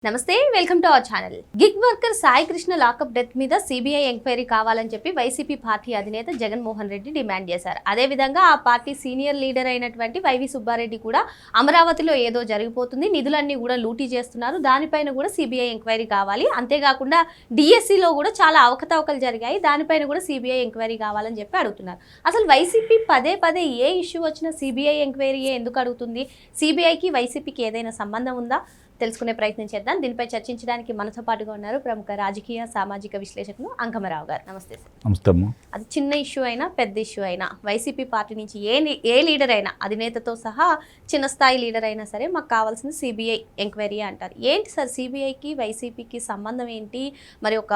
నమస్తే welcome to our channel. Gig worker Sai Krishna lockup death మీద CBI enquiry కావాలని చెప్పి వైసీపీ పార్టీ అధినేత జగన్మోహన్ రెడ్డి డిమాండ్ చేశారు. అదేవిధంగా ఆ పార్టీ సీనియర్ లీడర్ అయినటువంటి వైవి సుబ్బారెడ్డి కూడా అమరావతిలో ఏదో జరిగిపోతుంది, నిధులన్నీ కూడా లూటీ చేస్తున్నారు, దానిపైన కూడా సిబిఐ ఎంక్వైరీ కావాలి, అంతేకాకుండా డిఎస్సిలో కూడా చాలా అవకతవకలు జరిగాయి, దానిపైన కూడా సిబిఐ ఎంక్వైరీ కావాలని చెప్పి అడుగుతున్నారు. అసలు వైసీపీ పదే పదే ఏ ఇష్యూ వచ్చినా సిబిఐ ఎంక్వైరీయే ఎందుకు అడుగుతుంది? సిబిఐకి వైసీపీకి ఏదైనా సంబంధం ఉందా? తెలుసుకునే ప్రయత్నం చేద్దాం. దీనిపై చర్చించడానికి మనతో పాటుగా ఉన్నారు ప్రముఖ రాజకీయ సామాజిక విశ్లేషకులు అంకమరావు గారు. నమస్తే సార్. నమస్తే. అది చిన్న ఇష్యూ అయినా పెద్ద ఇష్యూ అయినా వైసీపీ పార్టీ నుంచి ఏ లీడర్ అయినా అధినేతతో సహా చిన్న స్థాయి లీడర్ అయినా సరే మాకు కావాల్సింది సిబిఐ ఎంక్వైరీ అంటారు. ఏంటి సార్ సిబిఐకి వైసీపీకి సంబంధం ఏంటి? మరి ఒక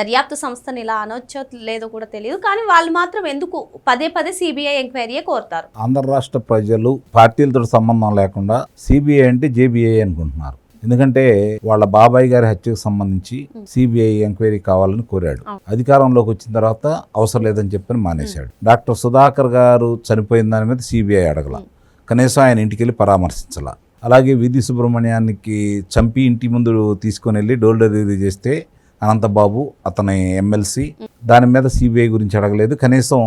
దర్యాప్తు సంస్థను ఇలా అనొచ్చో లేదో కూడా తెలియదు, కానీ వాళ్ళు మాత్రం ఎందుకు పదే పదే సిబిఐ ఎంక్వైరీయే కోరుతారు? ఆంధ్ర రాష్ట్ర ప్రజలు పార్టీలతో సంబంధం లేకుండా సిబిఐ అంటే జేబీఐ అనుకుంటున్నారు. ఎందుకంటే వాళ్ళ బాబాయ్ గారి హత్యకు సంబంధించి సిబిఐ ఎంక్వైరీ కావాలని కోరాడు. అధికారంలోకి వచ్చిన తర్వాత అవసరం లేదని చెప్పని మానేశాడు. డాక్టర్ సుధాకర్ గారు చనిపోయిన దాని మీద సిబిఐ అడగల, కనీసం ఆయన ఇంటికి వెళ్ళి పరామర్శించాల. అలాగే విధి సుబ్రహ్మణ్యానికి చంపి ఇంటి ముందు తీసుకొని వెళ్ళి డోర్ డెలివరీ చేస్తే అనంతబాబు అతని ఎమ్మెల్సీ, దాని మీద సిబిఐ గురించి అడగలేదు, కనీసం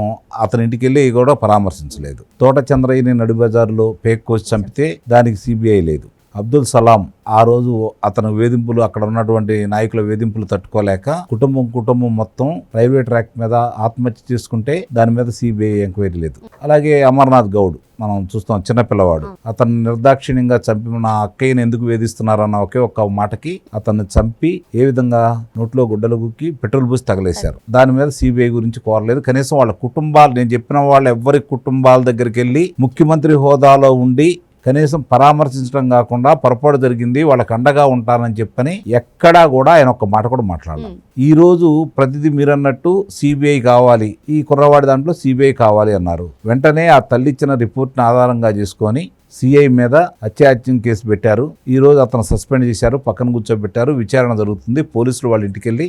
అతని ఇంటికి వెళ్ళి కూడా పరామర్శించలేదు. తోట చంద్రయ్యని నడిబజారులో పేక్ కోసి చంపితే దానికి సిబిఐ లేదు. అబ్దుల్ సలాం ఆ రోజు అతను వేధింపులు, అక్కడ ఉన్నటువంటి నాయకుల వేధింపులు తట్టుకోలేక కుటుంబం మొత్తం ప్రైవేట్ ర్యాక్ మీద ఆత్మహత్య చేసుకుంటే దాని మీద సిబిఐ ఎంక్వైరీ లేదు. అలాగే అమర్నాథ్ గౌడ్ మనం చూస్తాం, చిన్నపిల్లవాడు, అతను నిర్దాక్షిణ్యంగా చంపి నా అక్కయ్యని ఎందుకు వేధిస్తున్నారన్న ఒకే ఒక్క మాటకి అతన్ని చంపి ఏ విధంగా నోట్లో గుడ్డలు గుక్కి పెట్రోల్ పోసి తగలేశారు. దాని మీద సిబిఐ గురించి కోరలేదు. కనీసం వాళ్ళ కుటుంబాలు, నేను చెప్పిన వాళ్ళ ఎవరి కుటుంబాల దగ్గరికి వెళ్ళి ముఖ్యమంత్రి హోదాలో ఉండి కనీసం పరామర్శించడం కాకుండా పొరపాటు జరిగింది వాళ్ళకి అండగా ఉంటానని చెప్పని ఎక్కడా కూడా ఆయన ఒక్క మాట కూడా మాట్లాడాలి. ఈ రోజు ప్రతిదీ మీరన్నట్టు సిబిఐ కావాలి, ఈ కుర్రవాడి దాంట్లో సిబిఐ కావాలి అన్నారు. వెంటనే ఆ తల్లి ఇచ్చిన రిపోర్ట్ని ఆధారంగా చేసుకొని సిఐ మీద హత్యాయత్నం కేసు పెట్టారు. ఈ రోజు అతను సస్పెండ్ చేశారు, పక్కన కూర్చోబెట్టారు, విచారణ జరుగుతుంది. పోలీసులు వాళ్ళ ఇంటికి వెళ్ళి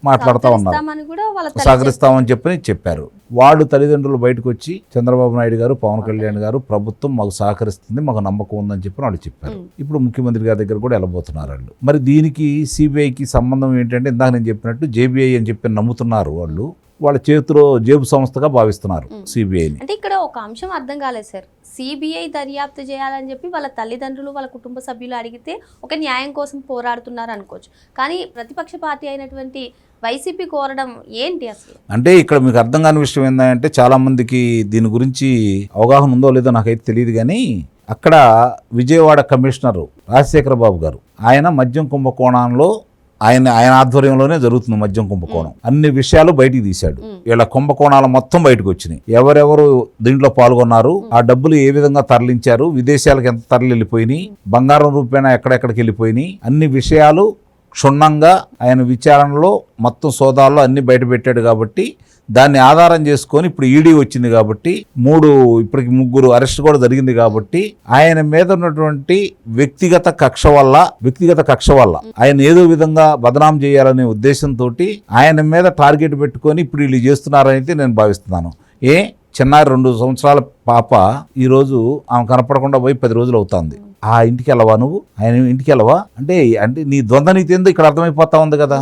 మాట్లాడుతూ ఉన్నారు, సహకరిస్తామని చెప్పారు. వాళ్ళు తల్లిదండ్రులు బయటకు వచ్చి చంద్రబాబు నాయుడు గారు, పవన్ కళ్యాణ్ గారు, ప్రభుత్వం మాకు సహకరిస్తుంది, మాకు నమ్మకం ఉందని చెప్పి వాళ్ళు చెప్పారు. ఇప్పుడు ముఖ్యమంత్రి గారి దగ్గర కూడా వెళ్ళబోతున్నారు వాళ్ళు. మరి దీనికి సిబిఐకి సంబంధం ఏంటంటే ఇందాక నేను చెప్పినట్టు జేబీఐ అని చెప్పి నమ్ముతున్నారు వాళ్ళు. వాళ్ళ చేతిలో జేబు సంస్థగా భావిస్తున్నారు సిబిఐని. అంటే ఇక్కడ ఒక అంశం అర్థం కాలేదు సార్. సిబిఐ దర్యాప్తు చేయాలని చెప్పి వాళ్ళ తల్లిదండ్రులు, వాళ్ళ కుటుంబ సభ్యులు అడిగితే ఒక న్యాయం కోసం పోరాడుతున్నారు అనుకోవచ్చు, కానీ ప్రతిపక్ష పార్టీ అయినటువంటి వైసీపీ కోరడం ఏంటి అసలు? అంటే ఇక్కడ మీకు అర్థం కాని విషయం ఏంటంటే చాలా మందికి దీని గురించి అవగాహన ఉందో లేదో నాకైతే తెలియదు, కానీ అక్కడ విజయవాడ కమిషనర్ రాజశేఖర బాబు గారు, ఆయన మద్యం కుంభకోణంలో ఆయన ఆధ్వర్యంలోనే జరుగుతుంది మద్యం కుంభకోణం. అన్ని విషయాలు బయటికి తీశాడు. వీళ్ళ కుంభకోణాలు మొత్తం బయటకు వచ్చినాయి. ఎవరెవరు దీంట్లో పాల్గొన్నారు, ఆ డబ్బులు ఏ విధంగా తరలించారు, విదేశాలకు ఎంత తరలి వెళ్ళిపోయినాయి, బంగారం రూపేణా ఎక్కడెక్కడికి వెళ్ళిపోయినాయి, అన్ని విషయాలు క్షుణ్ణంగా ఆయన విచారణలో మొత్తం సోదాల్లో అన్ని బయట పెట్టాడు. కాబట్టి దాన్ని ఆధారం చేసుకొని ఇప్పుడు ఈడీ వచ్చింది కాబట్టి ఇప్పటికి 3 అరెస్ట్ కూడా జరిగింది. కాబట్టి ఆయన మీద ఉన్నటువంటి వ్యక్తిగత కక్ష వల్ల ఆయన ఏదో విధంగా బదనాం చేయాలనే ఉద్దేశంతో ఆయన మీద టార్గెట్ పెట్టుకొని ఇప్పుడు వీళ్ళు చేస్తున్నారని నేను భావిస్తున్నాను. చిన్నారి 2 సంవత్సరాల పాప ఈరోజు ఆమె కనపడకుండా పోయి 10 రోజులు అవుతుంది. ఆ ఇంటికి వెళ్ళవా నువ్వు? ఆయన ఇంటికి వెళ్ళవా? అంటే నీ ద్వంద్వ నీతి ఏందో ఇక్కడ అర్థమైపోతా ఉంది కదా.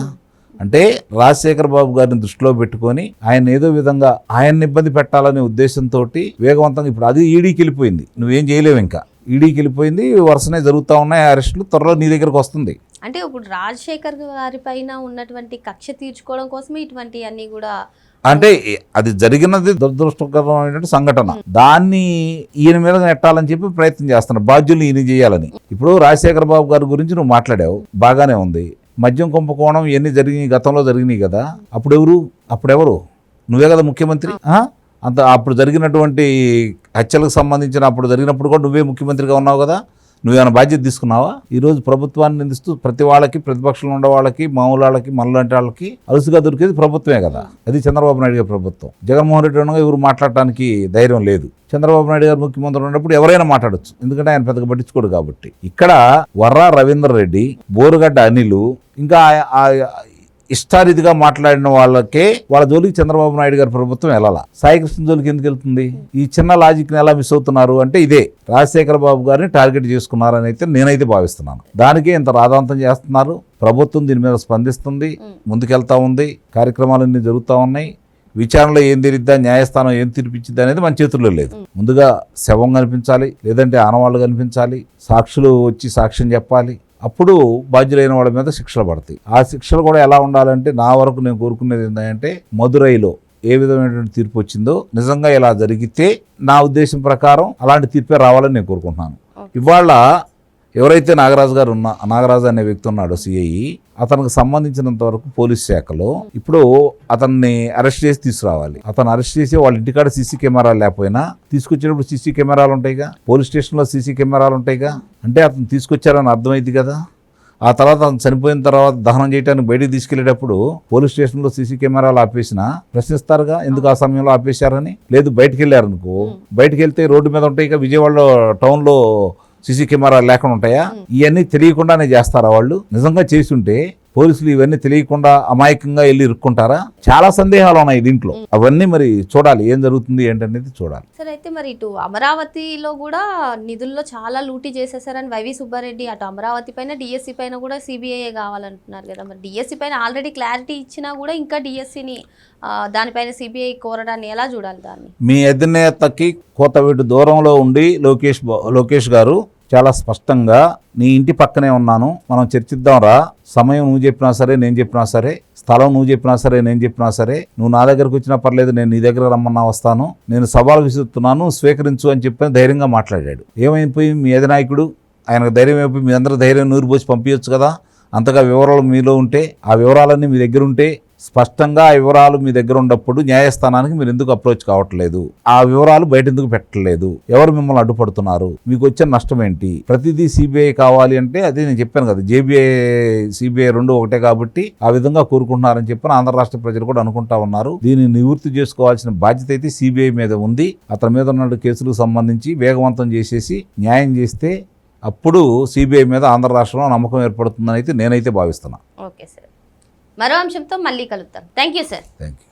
అంటే రాజశేఖర బాబు గారిని దృష్టిలో పెట్టుకొని ఆయన ఏదో విధంగా ఆయన్ని ఇబ్బంది పెట్టాలనే ఉద్దేశంతో వేగవంతంగా ఇప్పుడు అది ఈడీకి వెళ్ళిపోయింది. నువ్వేం చేయలేవు, ఇంకా ఈడీకి వెళ్ళిపోయింది, వరుసనే జరుగుతూ ఉన్నాయి అరెస్టులు, త్వరలో నీ దగ్గరకు వస్తుంది. అంటే ఇప్పుడు రాజశేఖర్ గారి పైన ఉన్నటువంటి కక్ష తీర్చుకోవడం కోసమే ఇటువంటి అన్ని కూడా, అంటే అది జరిగినది దురదృష్టకరమైనటువంటి సంఘటన, దాన్ని ఈయన మీద నెట్టాలని చెప్పి ప్రయత్నం చేస్తున్నారు, బాధ్యులు ఈయన చేయాలని. ఇప్పుడు రాజశేఖర బాబు గారి గురించి నువ్వు మాట్లాడావు, బాగానే ఉంది. మద్యం కుంభకోణం ఇవన్నీ జరిగినాయి, గతంలో జరిగినాయి కదా. అప్పుడెవరు? నువ్వే కదా ముఖ్యమంత్రి. అప్పుడు జరిగినటువంటి హత్యలకు సంబంధించిన అప్పుడు జరిగినప్పుడు కూడా నువ్వే ముఖ్యమంత్రిగా ఉన్నావు కదా. నువ్వేమైనా బాధ్యత తీసుకున్నావా? ఈరోజు ప్రభుత్వాన్ని నిందిస్తూ ప్రతి వాళ్ళకి, ప్రతిపక్షంలో ఉండే వాళ్ళకి, మామూలు వాళ్ళకి, మనలాంటి వాళ్ళకి అలుసుగా దొరికేది ప్రభుత్వమే కదా. అది చంద్రబాబు నాయుడు గారి ప్రభుత్వం. జగన్మోహన్ రెడ్డి ఉండగా ఎవరు మాట్లాడటానికి ధైర్యం లేదు. చంద్రబాబు నాయుడు గారు ముఖ్యమంత్రి ఉన్నప్పుడు ఎవరైనా మాట్లాడచ్చు, ఎందుకంటే ఆయన పెద్దగా పట్టించుకోడు కాబట్టి. ఇక్కడ వర్రా రవీందర్ రెడ్డి, బోరుగడ్డ అనిలు, ఇంకా ఇష్టారీతిగా మాట్లాడిన వాళ్ళకే వాళ్ళ జోలికి చంద్రబాబు నాయుడు గారి ప్రభుత్వం వెళ్ళాలా. సాయికృష్ణ జోలికి ఎందుకు వెళ్తుంది? ఈ చిన్న లాజిక్ని ఎలా మిస్ అవుతున్నారు అంటే ఇదే రాజశేఖర బాబు గారిని టార్గెట్ చేసుకున్నారని అయితే నేనైతే భావిస్తున్నాను. దానికే ఇంత రాధాంతం చేస్తున్నారు. ప్రభుత్వం దీని మీద స్పందిస్తుంది, ముందుకెళ్తా ఉంది, కార్యక్రమాలన్నీ జరుగుతూ ఉన్నాయి. విచారణలో ఏం తెలిద్దా, న్యాయస్థానం ఏం తీర్పిచ్చిద్దా అనేది మన చేతుల్లో లేదు. ముందుగా శవం కనిపించాలి, లేదంటే ఆనవాళ్ళు కనిపించాలి, సాక్షులు వచ్చి సాక్ష్యం చెప్పాలి. అప్పుడు బాధ్యులైన వాళ్ళ మీద శిక్షలు పడతాయి. ఆ శిక్షలు కూడా ఎలా ఉండాలంటే నా వరకు నేను కోరుకునేది ఏంటంటే మదురైలో ఏ విధమైనటువంటి తీర్పు వచ్చిందో నిజంగా ఇలా జరిగితే నా ఉద్దేశం ప్రకారం అలాంటి తీర్పే రావాలని నేను కోరుకుంటున్నాను. ఇవాళ ఎవరైతే నాగరాజు అనే వ్యక్తి ఉన్నాడో సిఐ, అతనికి సంబంధించినంత వరకు పోలీస్ శాఖలో ఇప్పుడు అతన్ని అరెస్ట్ చేసి తీసుకురావాలి. అతను అరెస్ట్ చేసి వాళ్ళ ఇంటికాడ సీసీ కెమెరాలు లేకపోయినా తీసుకొచ్చేటప్పుడు సీసీ కెమెరాలు ఉంటాయిగా, పోలీస్ స్టేషన్లో సీసీ కెమెరాలు ఉంటాయిగా, అంటే అతను తీసుకొచ్చారని అర్థమైంది కదా. ఆ తర్వాత అతను చనిపోయిన తర్వాత దహనం చేయడానికి బయటికి తీసుకెళ్లేటప్పుడు పోలీస్ స్టేషన్లో సీసీ కెమెరాలు ఆపేసినా ప్రశ్నిస్తారుగా, ఎందుకు ఆ సమయంలో ఆపేశారని. లేదు బయటికి వెళ్ళారనుకో, బయటికి వెళ్తే రోడ్డు మీద ఉంటాయిగా, విజయవాడలో టౌన్లో సీసీ కెమెరాలు లేకుండా ఉంటాయా? ఇవన్నీ తెలియకుండానే చేస్తారా వాళ్ళు? నిజంగా చేసి ఉంటే పోలీసులు ఇవన్నీ తెలియకుండా అమాయకంగా వెళ్ళి ఇరుక్కుంటారా? చాలా సందేహాలు ఉన్నాయి దీంట్లో. అవన్నీ మరి చూడాలి, ఏం జరుగుతుంది ఏంటనేది చూడాలి. సార్ అయితే మరి ఇటు అమరావతిలో కూడా నిధుల్లో చాలా లూటీ చేసేసారని వైవి సుబ్బారెడ్డి, అటు అమరావతి పైన డిఎస్సి పైన కూడా సిబిఐ కావాలంటున్నారు కదా. మరి డిఎస్సి పైన ఆల్రెడీ క్లారిటీ ఇచ్చినా కూడా ఇంకా డిఎస్సిని దానిపైన సిబిఐ కోరడాన్ని ఎలా చూడాలి? దాన్ని మీ అధినేతకి కోతవీటు దూరంలో ఉండి లోకేష్ గారు చాలా స్పష్టంగా నీ ఇంటి పక్కనే ఉన్నాను, మనం చర్చిద్దాం రా, సమయం నువ్వు చెప్పినా సరే నేను చెప్పినా సరే, స్థలం నువ్వు చెప్పినా సరే నేను చెప్పినా సరే, నువ్వు నా దగ్గరకు వచ్చినా పర్లేదు, నేను నీ దగ్గర రమ్మన్నా వస్తాను, నేను సవాలు విసురుతున్నాను, స్వీకరించు అని చెప్పి ధైర్యంగా మాట్లాడాడు. ఏమైపోయి మీ అధినాయకుడు ఆయనకు ధైర్యం అయిపోయి మీ అందరూ ధైర్యం నూరు పోసి పంపించచ్చు కదా. అంతగా వివరాలు మీలో ఉంటే, ఆ వివరాలన్నీ మీ దగ్గర ఉంటే, స్పష్టంగా ఆ వివరాలు మీ దగ్గర ఉన్నప్పుడు న్యాయస్థానానికి మీరు ఎందుకు అప్రోచ్ కావట్లేదు? ఆ వివరాలు బయట ఎందుకు పెట్టలేదు? ఎవరు మిమ్మల్ని అడ్డుపడుతున్నారు? మీకు వచ్చే నష్టం ఏంటి? ప్రతిదీ సిబిఐ కావాలి అంటే అదే నేను చెప్పాను కదా, జేబీఐ సిబిఐ రెండు ఒకటే కాబట్టి ఆ విధంగా కోరుకుంటున్నారని చెప్పి ఆంధ్ర రాష్ట్ర ప్రజలు కూడా అనుకుంటా ఉన్నారు. దీన్ని నివృత్తి చేసుకోవాల్సిన బాధ్యత అయితే సిబిఐ మీద ఉంది. అతని మీద ఉన్న కేసులకు సంబంధించి వేగవంతం చేసేసి న్యాయం చేస్తే అప్పుడు సిబిఐ మీద ఆంధ్ర రాష్ట్రంలో నమ్మకం ఏర్పడుతుందని అయితే నేనైతే భావిస్తున్నాను. ఓకే సార్, మరో అంశంతో మళ్ళీ కలుద్దాం. Thank you sir. Thank you.